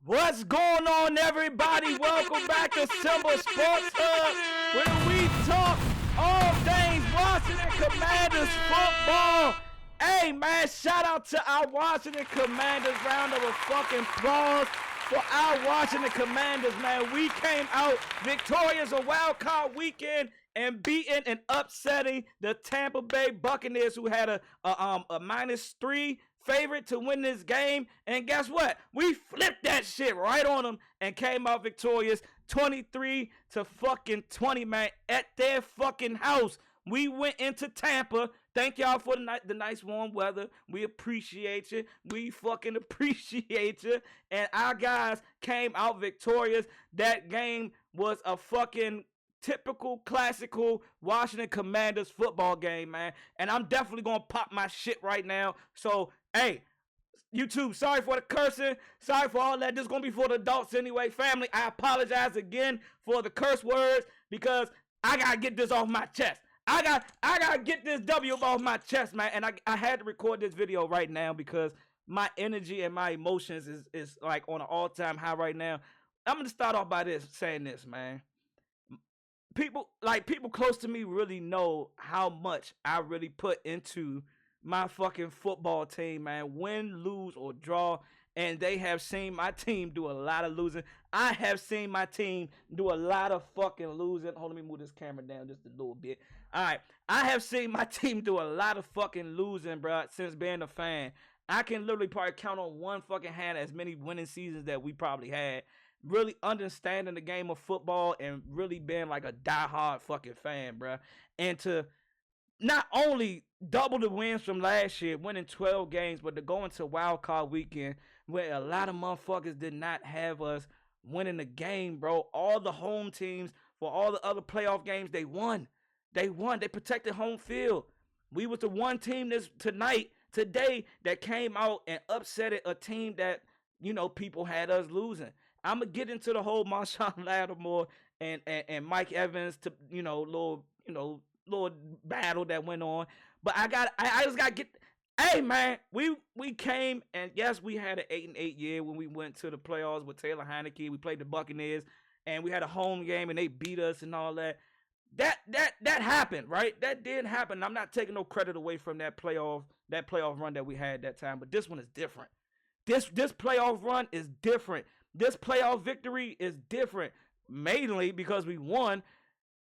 What's going on, everybody? Welcome back to Simba Sports Hub, where we talk all things Washington Commanders football. Hey, man, shout out to our Washington Commanders. Round of a fucking applause for our Washington Commanders, man. We came out victorious a wild card weekend and beating and upsetting the Tampa Bay Buccaneers, who had a -3 favorite to win this game. And guess what? We flipped that shit right on them and came out victorious 23-20, man, at their fucking house. We went into Tampa. Thank y'all for the nice warm weather. We appreciate you. We fucking appreciate you. And our guys came out victorious. That game was a fucking typical, classical Washington Commanders football game, man. And I'm definitely going to pop my shit right now. So, hey, YouTube, sorry for the cursing. Sorry for all that. This is going to be for the adults anyway. Family, I apologize again for the curse words because I got to get this off my chest. I got to get this W off my chest, man. And I had to record this video right now because my energy and my emotions is like on an all-time high right now. I'm going to start off by saying this, man. People close to me really know how much I really put into my fucking football team, man. Win, lose, or draw. And they have seen my team do a lot of losing. I have seen my team do a lot of fucking losing. Hold on, let me move this camera down just a little bit. All right. I have seen my team do a lot of fucking losing, bro, since being a fan. I can literally probably count on one fucking hand as many winning seasons that we probably had. Really understanding the game of football and really being like a diehard fucking fan, bro. And to not only double the wins from last year, winning 12 games, but to go into wild card weekend where a lot of motherfuckers did not have us winning the game, bro. All the home teams for all the other playoff games, they won. They won. They protected home field. We was the one team today, that came out and upset a team that, people had us losing. I'm going to get into the whole Marshawn Lattimore and Mike Evans to, little battle that went on. But I just got to get, hey, man, we came, and yes, we had an 8-8 year when we went to the playoffs with Taylor Heineke. We played the Buccaneers, and we had a home game, and they beat us and all that. That happened, right? That did happen. I'm not taking no credit away from that playoff run that we had that time, but this one is different. This playoff run is different. This playoff victory is different, mainly because we won,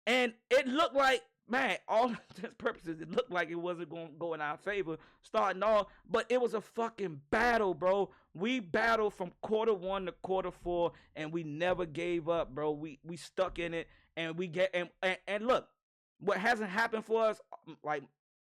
and it looked like, man, all intents purposes, it looked like it wasn't going to go in our favor starting off, but it was a fucking battle, bro. We battled from quarter 1 to quarter 4, and we never gave up, bro. We stuck in it, and we get and look, what hasn't happened for us, like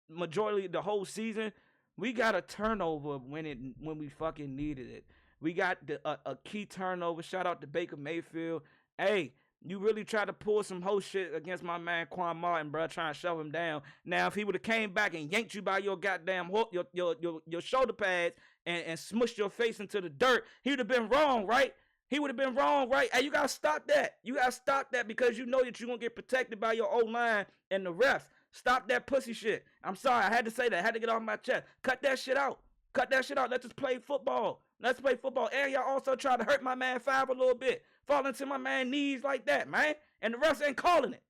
majority of the whole season, we got a turnover when we fucking needed it. We got a key turnover. Shout out to Baker Mayfield. Hey, you really tried to pull some whole shit against my man Quan Martin, bro, trying to shove him down. Now, if he would have came back and yanked you by your goddamn your shoulder pads and smushed your face into the dirt, he would have been wrong, right? He would have been wrong, right? Hey, you got to stop that. You got to stop that because you know that you're going to get protected by your O-line and the refs. Stop that pussy shit. I'm sorry. I had to say that. I had to get off my chest. Cut that shit out. Cut that shit out. Let's just play football. Let's play football. And y'all also try to hurt my man Five a little bit. Fall into my man knees like that, man. And the refs ain't calling it.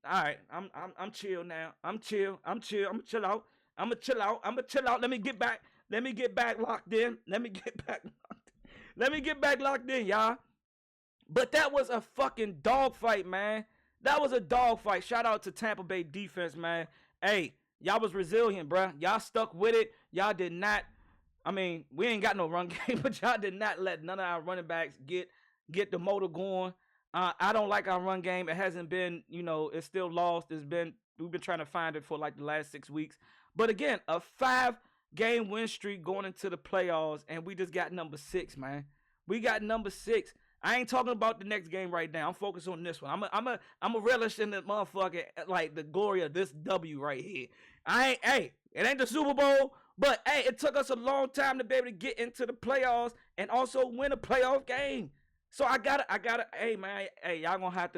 All right. I'm chill now. I'm chill. I'm gonna chill out. Let me get back locked in. Let me get back locked in, y'all. But that was a fucking dogfight, man. That was a dogfight. Shout out to Tampa Bay defense, man. Hey, y'all was resilient, bruh. Y'all stuck with it. Y'all did not. I mean, we ain't got no run game, but y'all did not let none of our running backs get the motor going. I don't like our run game. It hasn't been, it's still lost. We've been trying to find it for like the last 6 weeks. But again, a 5-game win streak going into the playoffs, and we just got number 6, man. We got number 6. I ain't talking about the next game right now. I'm focused on this one. I'm a relish in the motherfucker, like the glory of this W right here. It ain't the Super Bowl, but hey, it took us a long time to be able to get into the playoffs and also win a playoff game. So I gotta, hey man, hey, y'all gonna have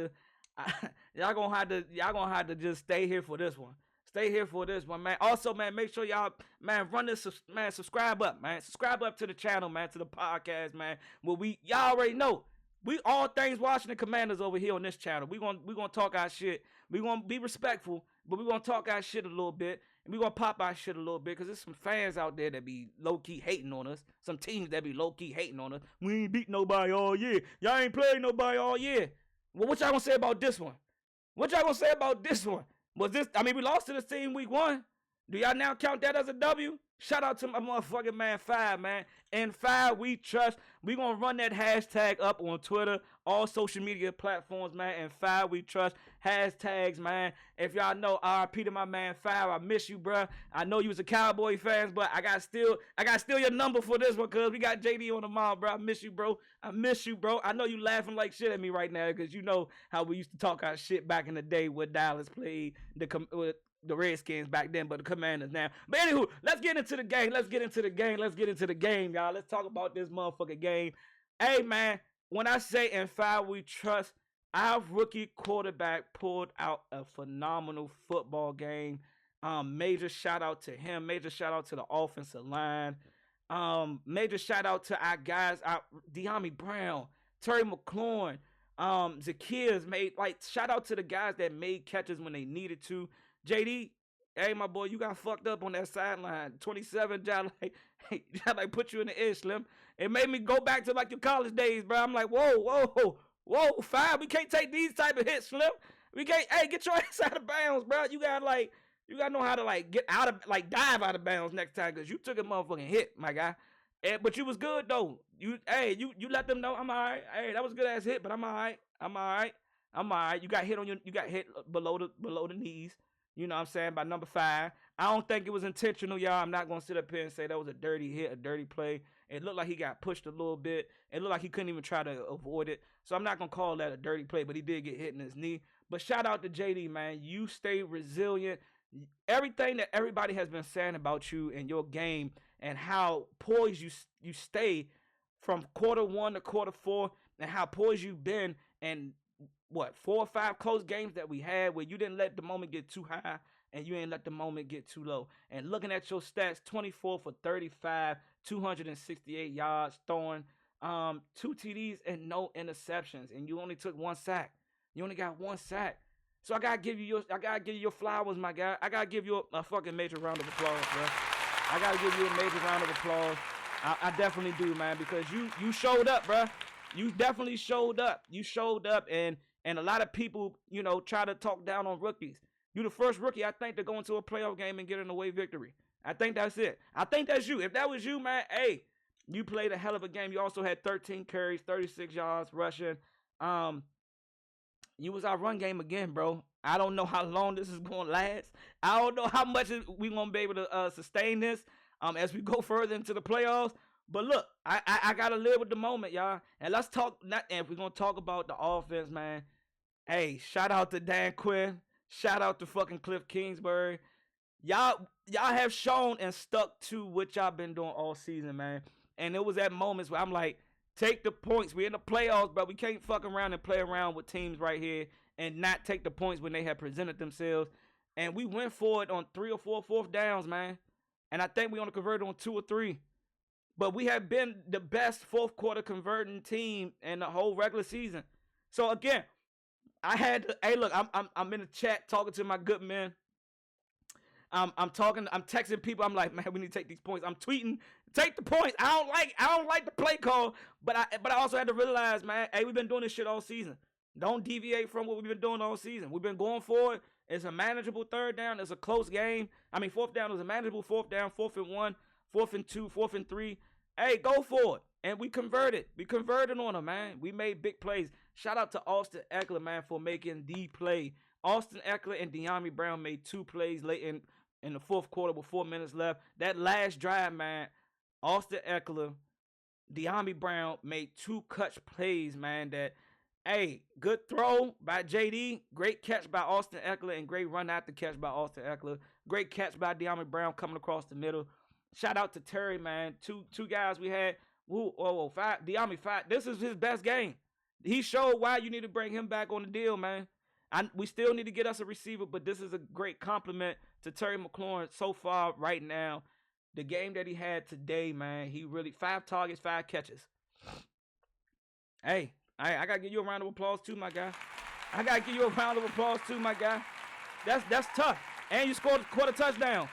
to just stay here for this one. Stay here for this one, man. Also, man, make sure y'all, man, run this, man, subscribe up, man. Subscribe up to the channel, man, to the podcast, man. Well, y'all already know. We all things Washington Commanders over here on this channel. We gonna talk our shit. We gonna be respectful, but we gonna talk our shit a little bit. And we gonna pop our shit a little bit, because there's some fans out there that be low-key hating on us. Some teams that be low-key hating on us. We ain't beat nobody all year. Y'all ain't played nobody all year. Well, what y'all gonna say about this one? What y'all gonna say about this one? Was this, I mean, we lost to this team week 1. Do y'all now count that as a W? Shout out to my motherfucking man 5, man. And 5, we trust. We gonna run that hashtag up on Twitter, all social media platforms, man. And 5, we trust. Hashtags, man. If y'all know, RIP to my man 5. I miss you, bruh. I know you was a Cowboy fans, but I got still your number for this one, cause we got JD on the mound, bro. I miss you, bro. I miss you, bro. I know you laughing like shit at me right now, cause you know how we used to talk our shit back in the day when Dallas played the Redskins back then, but the Commanders now. But anywho, let's get into the game. Let's get into the game, y'all. Let's talk about this motherfucking game. Hey, man, when I say in 5 we trust, our rookie quarterback pulled out a phenomenal football game. Major shout out to him. Major shout out to the offensive line. Major shout out to our guys, De'Ami Brown, Terry McLaurin, Zacchaeus made, like, shout out to the guys that made catches when they needed to. JD, hey, my boy, you got fucked up on that sideline. 27, like put you in the air, Slim. It made me go back to, like, your college days, bro. I'm like, whoa, 5. We can't take these type of hits, Slim. We can't, hey, get your ass out of bounds, bro. You got to know how to, like, get out of, like, dive out of bounds next time, because you took a motherfucking hit, my guy. But you was good, though. You let them know I'm all right. Hey, that was a good-ass hit, but I'm all right. You got hit below the knees. You know what I'm saying, by number 5. I don't think it was intentional, y'all. I'm not going to sit up here and say that was a dirty hit, a dirty play. It looked like he got pushed a little bit. It looked like he couldn't even try to avoid it. So I'm not going to call that a dirty play, but he did get hit in his knee. But shout out to JD, man. You stay resilient. Everything that everybody has been saying about you and your game and how poised you stay from quarter 1 to quarter 4 and how poised you've been, and 4 or 5 close games that we had where you didn't let the moment get too high and you ain't let the moment get too low. And looking at your stats, 24 for 35, 268 yards, throwing 2 TDs and no interceptions, and you only took 1 sack. You only got 1 sack. So I gotta give you your flowers, my guy. I gotta give you a fucking major round of applause, bro. I gotta give you a major round of applause. I definitely do, man, because you showed up, bro. You definitely showed up. You showed up, and a lot of people, try to talk down on rookies. You the first rookie, I think, to go into a playoff game and get an away victory. I think that's it. I think that's you. If that was you, man, hey, you played a hell of a game. You also had 13 carries, 36 yards rushing. You was our run game again, bro. I don't know how long this is going to last. I don't know how much we going to be able to sustain this as we go further into the playoffs. But look, I got to live with the moment, y'all. And let's talk, if we're going to talk about the offense, man. Hey, shout out to Dan Quinn. Shout out to fucking Cliff Kingsbury. Y'all have shown and stuck to what y'all been doing all season, man. And it was at moments where I'm like, take the points. We're in the playoffs, but we can't fuck around and play around with teams right here and not take the points when they have presented themselves. And we went for it on 3 or 4 fourth downs, man. And I think we only converted on 2 or 3. But we have been the best fourth quarter converting team in the whole regular season. So again, I had to, hey, look, I'm in the chat talking to my good men. I'm texting people. I'm like, man, we need to take these points. I'm tweeting, take the points. I don't like the play call, but I also had to realize, man, hey, we've been doing this shit all season. Don't deviate from what we've been doing all season. We've been going for it. It's a manageable third down. It's a close game. I mean, fourth down is a manageable fourth down. 4th and 1, 4th and 2, 4th and 3. Hey, go for it. And we converted. We converted on them, man. We made big plays. Shout out to Austin Eckler, man, for making the play. Austin Eckler and De'Ami Brown made 2 plays late in the fourth quarter with 4 minutes left. That last drive, man, Austin Eckler, De'Ami Brown made 2 clutch plays, man, that, hey, good throw by JD, great catch by Austin Eckler, and great run after catch by Austin Eckler. Great catch by De'Ami Brown coming across the middle. Shout out to Terry, man. Two guys we had. De'Ami, 5. This is his best game. He showed why you need to bring him back on the deal, man. We still need to get us a receiver, but this is a great compliment to Terry McLaurin so far right now. The game that he had today, man, he really 5 targets, 5 catches. Hey, I gotta give you a round of applause too, my guy. I gotta give you a round of applause too, my guy. That's tough. And you scored a touchdown.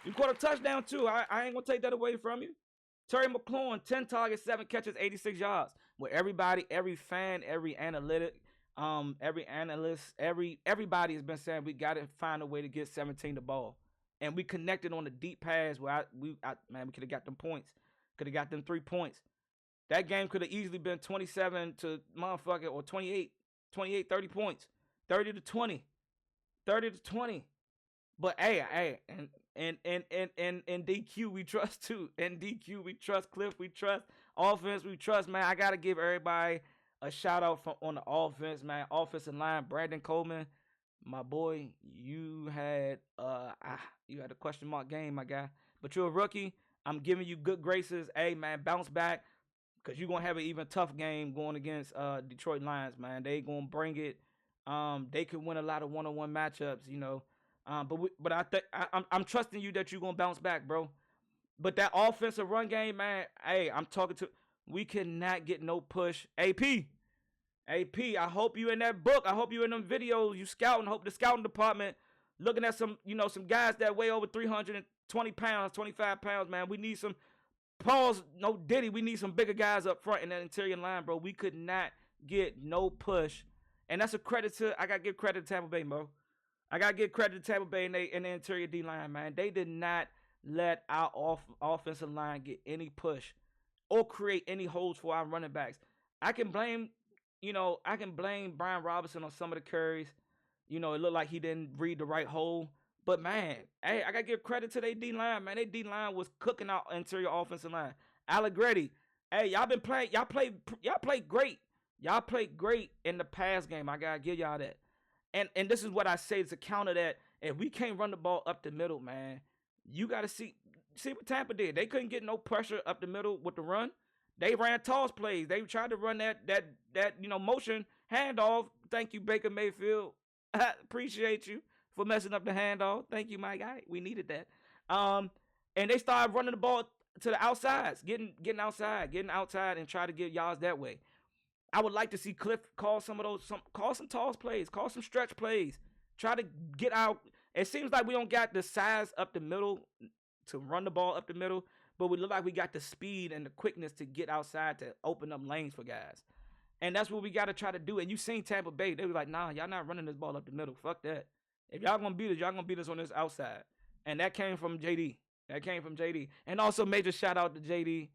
You scored a touchdown too. I ain't gonna take that away from you. Terry McLaurin, 10 targets, 7 catches, 86 yards. Where everybody, every fan, every analytic, every analyst, everybody has been saying we gotta find a way to get 17 the ball. And we connected on the deep pass where we could have got them points. Could have got them 3 points. That game could have easily been 27 to motherfucker or 28, 30 points. 30 to 20. 30 to 20. But hey, and DQ we trust too. And DQ we trust. Cliff we trust. Offense we trust, man. I gotta give everybody a shout out on the offense, man. Offensive line, Brandon Coleman, my boy. You had a question mark game, my guy. But you're a rookie. I'm giving you good graces. Hey, man, bounce back. Because you're going to have an even tough game going against Detroit Lions, man. They going to bring it. They could win a lot of one-on-one matchups, you know. But I'm trusting you that you're going to bounce back, bro. But that offensive run game, man, hey, we cannot get no push. AP, I hope you in that book. I hope you in them videos. You scouting. I hope the scouting department looking at some guys that weigh over 320 pounds, 25 pounds, man. We need some. Pause, no Diddy. We need some bigger guys up front in that interior line, bro. We could not get no push. And that's a credit to, I got to give credit to Tampa Bay, bro. I got to give credit to Tampa Bay in the interior D-line, man. They did not let our offensive line get any push or create any holes for our running backs. I can blame Brian Robinson on some of the carries. You know, it looked like he didn't read the right hole. But, man, hey, I got to give credit to their D-line, man. Their D-line was cooking out interior offensive line. Allegretti, hey, y'all played great. Y'all played great in the pass game. I got to give y'all that. And this is what I say to counter that. If we can't run the ball up the middle, man, you got to see what Tampa did. They couldn't get no pressure up the middle with the run. They ran toss plays. They tried to run that motion handoff. Thank you, Baker Mayfield. I appreciate you for messing up the handoff. Thank you, my guy. We needed that. And they started running the ball to the outsides, getting outside and try to get yards that way. I would like to see Cliff call some toss plays, call some stretch plays, try to get out. It seems like we don't got the size up the middle to run the ball up the middle, but we look like we got the speed and the quickness to get outside to open up lanes for guys. And that's what we got to try to do. And you seen Tampa Bay. They were like, nah, y'all not running this ball up the middle. Fuck that. If y'all going to beat us, y'all going to beat us on this outside. And that came from JD. And also major shout out to JD,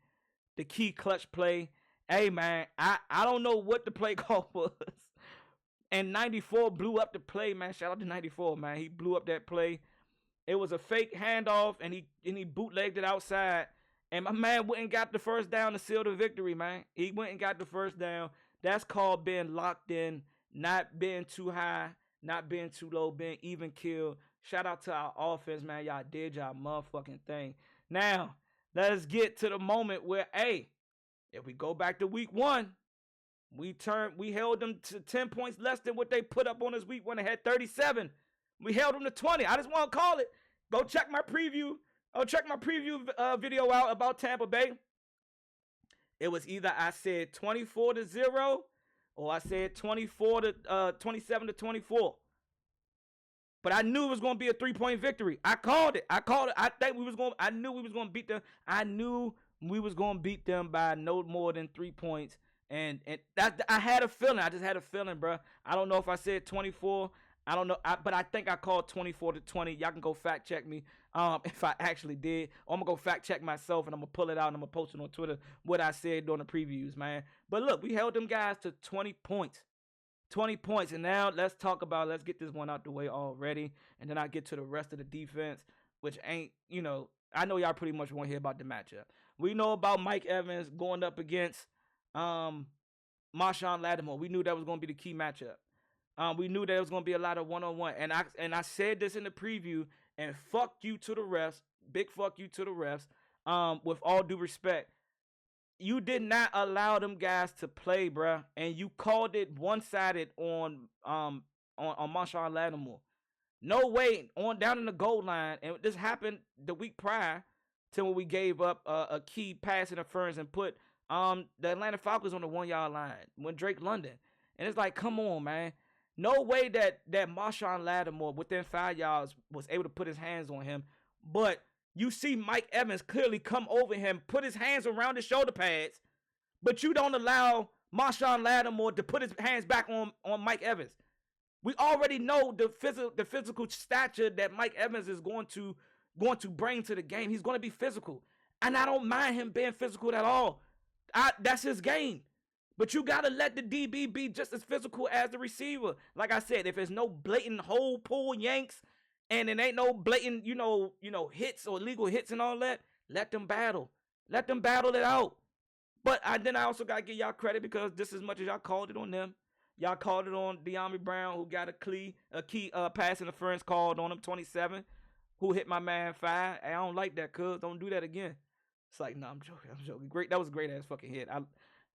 the key clutch play. Hey, man, I don't know what the play call was. And 94 blew up the play, man. Shout out to 94, man. He blew up that play. It was a fake handoff, and he bootlegged it outside. And my man went and got the first down to seal the victory, man. He went and got the first down. That's called being locked in, not being too high, not being too low, being even killed. Shout out to our offense, man. Y'all did y'all motherfucking thing. Now, let's get to the moment where, hey, if we go back to week 1, we held them to 10 points less than what they put up on us week 1. They had 37. We held them to 20. I just want to call it. Go check my preview. Check my preview video out about Tampa Bay. It was either I said 24-0 or I said 27-24. But I knew it was going to be a 3-point victory. I called it. I knew we was going to beat them. I knew we was going to beat them by no more than 3 points. And that I had a feeling. I just had a feeling, bro. I don't know if I said 24. I don't know. But I think I called 24-20. Y'all can go fact check me if I actually did. Or I'm going to go fact check myself and I'm going to pull it out and I'm going to post it on Twitter what I said during the previews, man. But look, we held them guys to 20 points. 20 points. And now let's get this one out the way already. And then I get to the rest of the defense, which ain't, I know y'all pretty much want to hear about the matchup. We know about Mike Evans going up against Marshawn Lattimore. We knew that was going to be the key matchup. We knew there was going to be a lot of one-on-one. And I said this in the preview, and fuck you to the refs. Big fuck you to the refs. With all due respect. You did not allow them guys to play, bruh. And you called it one-sided on on Marshawn Lattimore. No way on down in the goal line, and this happened the week prior to when we gave up a key pass interference and put the Atlanta Falcons on the 1 yard line when Drake London. And it's like, come on, man. No way that Marshawn Lattimore within 5 yards was able to put his hands on him. But you see Mike Evans clearly come over him, put his hands around his shoulder pads, but you don't allow Marshawn Lattimore to put his hands back on Mike Evans. We already know the physical stature that Mike Evans is going to bring to the game. He's going to be physical. And I don't mind him being physical at all. That's his game. But you got to let the DB be just as physical as the receiver. Like I said, if there's no blatant hole pull yanks and it ain't no blatant, hits or illegal hits and all that, let them battle. Let them battle it out. But then I also got to give y'all credit because just as much as y'all called it on them, y'all called it on De'Ami Brown, who got a key pass interference called on him, 27, who hit my man 5. Hey, I don't like that, cuz. Don't do that again. It's like, no, I'm joking. Great. That was a great-ass fucking hit.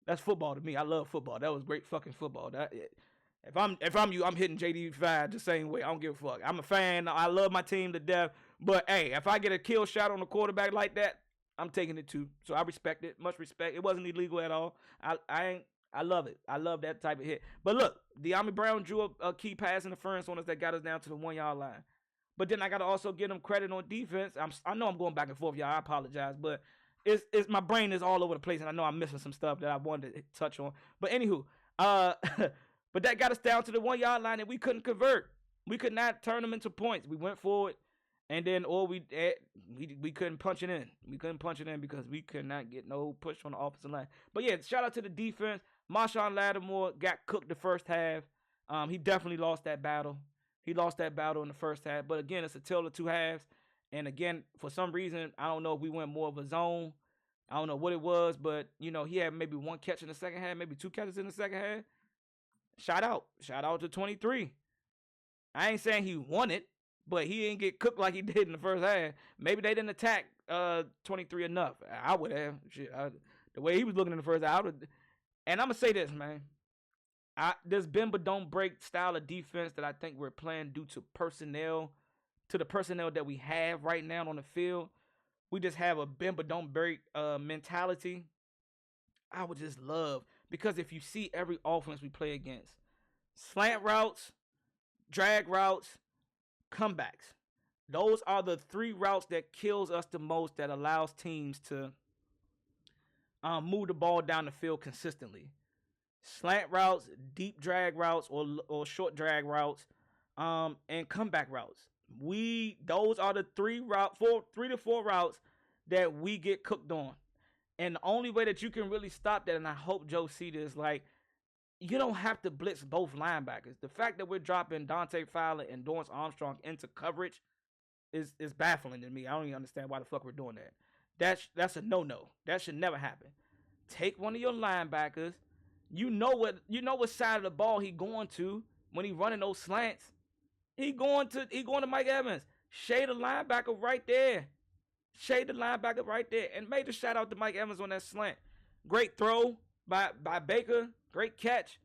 That's football to me. I love football. That was great fucking football. If I'm you, I'm hitting JD 5 the same way. I don't give a fuck. I'm a fan. I love my team to death. But, hey, if I get a kill shot on the quarterback like that, I'm taking it too. So I respect it. Much respect. It wasn't illegal at all. I love it. I love that type of hit. But look, De'Ami Brown drew a key pass interference on us that got us down to the 1 yard line. But then I got to also give him credit on defense. I know I'm going back and forth, y'all. I apologize. But it's my brain is all over the place, and I know I'm missing some stuff that I wanted to touch on. But anywho, but that got us down to the 1 yard line, and we couldn't convert. We could not turn them into points. We went forward, and then we couldn't punch it in. We couldn't punch it in because we could not get no push on the offensive line. But yeah, shout out to the defense. Marshawn Lattimore got cooked the first half. He definitely lost that battle. He lost that battle in the first half. But again, it's a tale of two halves. And again, for some reason, I don't know if we went more of a zone. I don't know what it was, but he had maybe one catch in the second half, maybe two catches in the second half. Shout out to 23. I ain't saying he won it, but he didn't get cooked like he did in the first half. Maybe they didn't attack 23 enough. I would have. Shit, the way he was looking in the first half, I would. And I'm going to say this, man. This bend but don't break style of defense that I think we're playing due to the personnel that we have right now on the field. We just have a bend but don't break mentality. I would just love, because if you see every offense we play against, slant routes, drag routes, comebacks. Those are the 3 routes that kills us the most, that allows teams to move the ball down the field consistently. Slant routes, deep drag routes, or short drag routes, and comeback routes. Those are the 3 to 4 routes that we get cooked on. And the only way that you can really stop that, and I hope Joe see this, like, you don't have to blitz both linebackers. The fact that we're dropping Dante Fowler and Dorrance Armstrong into coverage is baffling to me. I don't even understand why the fuck we're doing that. That's a no-no. That should never happen. Take one of your linebackers. You know what side of the ball he going to when he running those slants. He going to Mike Evans. Shade the linebacker right there. And made a shout out to Mike Evans on that slant. Great throw by Baker. Great catch.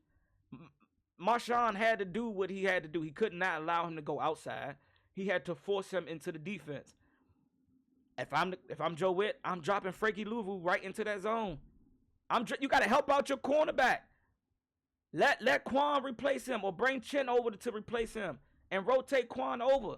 Marshawn had to do what he had to do. He could not allow him to go outside. He had to force him into the defense. If I'm Joe Witt, I'm dropping Frankie Louvu right into that zone. You got to help out your cornerback. Let Quan replace him, or bring Chin over to replace him, and rotate Quan over.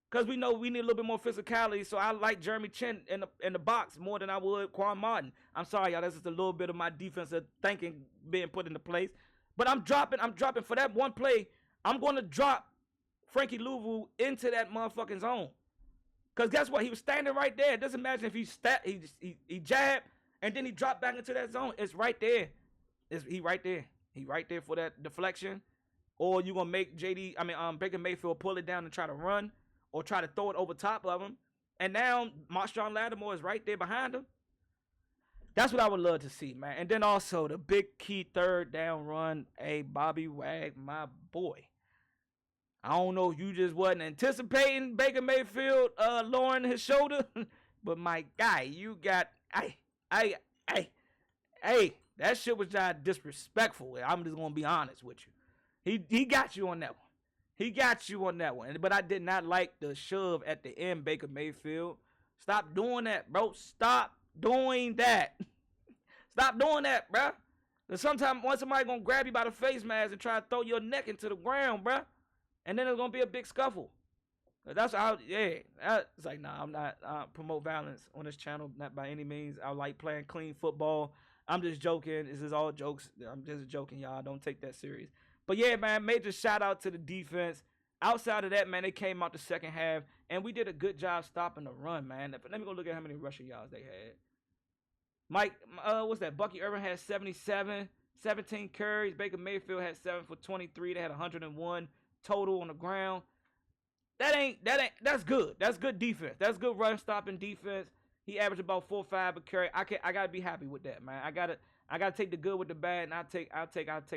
Because we know we need a little bit more physicality, so I like Jeremy Chin in the box more than I would Quan Martin. I'm sorry, y'all. That's just a little bit of my defensive thinking being put into place. But I'm dropping for that one play. I'm going to drop Frankie Louvu into that motherfucking zone. Because guess what? He was standing right there. Just imagine if he jabbed, and then he dropped back into that zone. It's right there. He right there. He right there for that deflection. Or you going to make Baker Mayfield pull it down and try to run, or try to throw it over top of him. And now Marshawn Lattimore is right there behind him. That's what I would love to see, man. And then also the big key third down run. Hey, Bobby Wag, my boy. I don't know if you just wasn't anticipating Baker Mayfield lowering his shoulder, but my guy, you got, hey, that shit was disrespectful. I'm just gonna be honest with you. He got you on that one. He got you on that one. But I did not like the shove at the end, Baker Mayfield. Stop doing that, bro. Stop doing that. Stop doing that, bro. Sometimes once somebody gonna grab you by the face mask and try to throw your neck into the ground, bro, and then there's gonna be a big scuffle. That's how, yeah. It's like, nah, I'm not promote violence on this channel, not by any means. I like playing clean football. I'm just joking. This is all jokes. I'm just joking, y'all. Don't take that serious. But yeah, man, major shout out to the defense. Outside of that, man, they came out the second half, and we did a good job stopping the run, man. Let me go look at how many rushing yards they had. Mike, what's that? Bucky Irvin had 77, 17 carries. Baker Mayfield had 7 for 23. They had 101 total on the ground. That's good. That's good defense. That's good run stopping defense. He averaged about 4 or 5 a carry. I gotta be happy with that, man. I gotta take the good with the bad, and I'll take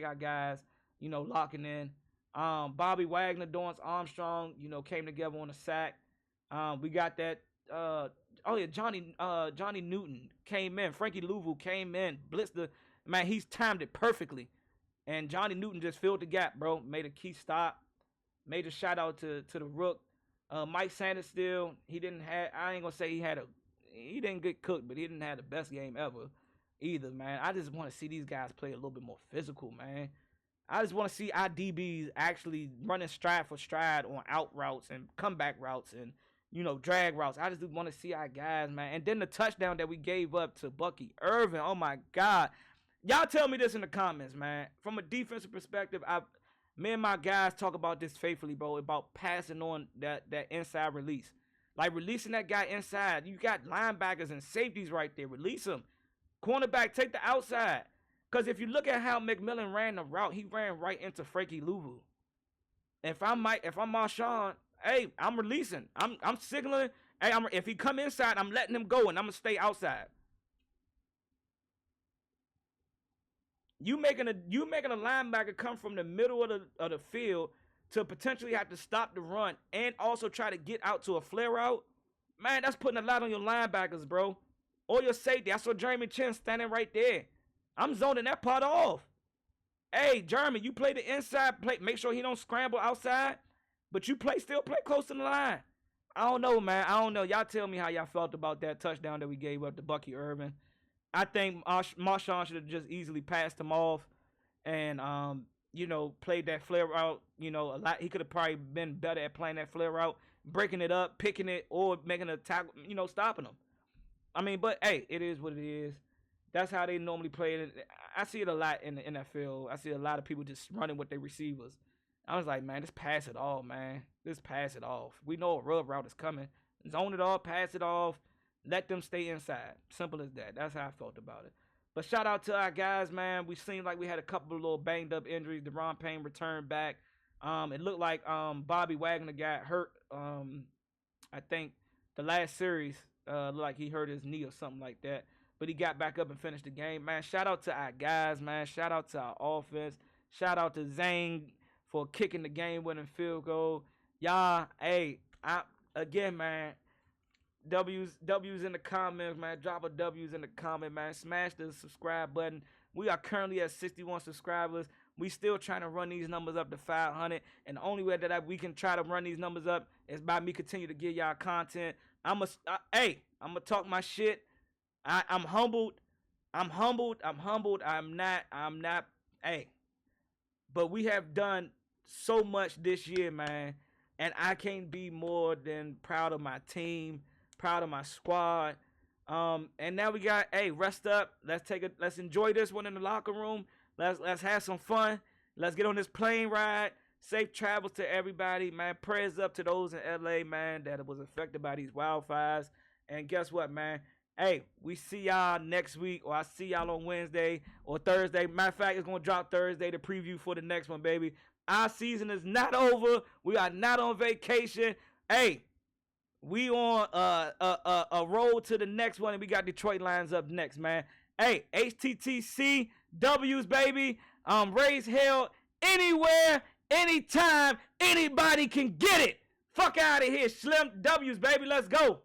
our guys, locking in. Bobby Wagner, Dorrance Armstrong, came together on a sack. We got that. Johnny Newton came in. Frankie Louvu came in, blitzed the man. He's timed it perfectly, and Johnny Newton just filled the gap, bro. Made a key stop. Major shout out to the rook. Mike Sanders still, he didn't have. I ain't gonna say he didn't get cooked, but he didn't have the best game ever either, man. I just want to see these guys play a little bit more physical, man. I just want to see our DBs actually running stride for stride on out routes and comeback routes and, drag routes. I just want to see our guys, man. And then the touchdown that we gave up to Bucky Irvin. Oh, my God. Y'all tell me this in the comments, man. From a defensive perspective, me and my guys talk about this faithfully, bro, about passing on that inside release. Like releasing that guy inside. You got linebackers and safeties right there. Release them. Cornerback, take the outside. Because if you look at how McMillan ran the route, he ran right into Frankie Louvu. If I'm Marshawn, hey, I'm releasing. I'm signaling. Hey, if he come inside, I'm letting him go, and I'm going to stay outside. You making a linebacker come from the middle of the field to potentially have to stop the run and also try to get out to a flare route. Man, that's putting a lot on your linebackers, bro. Or your safety. I saw Jeremy Chin standing right there. I'm zoning that part off. Hey, Jeremy, you play the inside play. Make sure he don't scramble outside. But you still play close to the line. I don't know, man. I don't know. Y'all tell me how y'all felt about that touchdown that we gave up to Bucky Irvin. I think Marshawn should have just easily passed him off and, played that flare route. A lot. He could have probably been better at playing that flare route, breaking it up, picking it, or making a tackle, stopping him. I mean, but, hey, it is what it is. That's how they normally play it. I see it a lot in the NFL. I see a lot of people just running with their receivers. I was like, man, just pass it off, man. Just pass it off. We know a rub route is coming. Zone it off, pass it off. Let them stay inside. Simple as that. That's how I felt about it. But shout out to our guys, man. We seemed like we had a couple of little banged up injuries. Deron Payne returned back. It looked like Bobby Wagner got hurt. I think the last series looked like he hurt his knee or something like that. But he got back up and finished the game, man. Shout out to our guys, man. Shout out to our offense. Shout out to Zane for kicking the game-winning field goal. Y'all, hey, again, man, W's in the comments, man. Drop a W's in the comment, man. Smash the subscribe button. We are currently at 61 subscribers. We still trying to run these numbers up to 500. And the only way that we can try to run these numbers up is by me continue to give y'all content. I'm going to talk my shit. I'm humbled. I'm not, hey. But we have done so much this year, man. And I can't be more than proud of my team, proud of my squad. And now we got, hey, rest up. Let's enjoy this one in the locker room. Let's have some fun. Let's get on this plane ride. Safe travels to everybody, man. Prayers up to those in LA, man, that was affected by these wildfires. And guess what, man? Hey, we see y'all next week, or I see y'all on Wednesday or Thursday. Matter of fact, it's going to drop Thursday, the preview for the next one, baby. Our season is not over. We are not on vacation. Hey, we on a road to the next one, and we got Detroit Lions up next, man. Hey, HTTC, W's, baby. Raise hell anywhere, anytime. Anybody can get it. Fuck out of here, Slim. W's, baby. Let's go.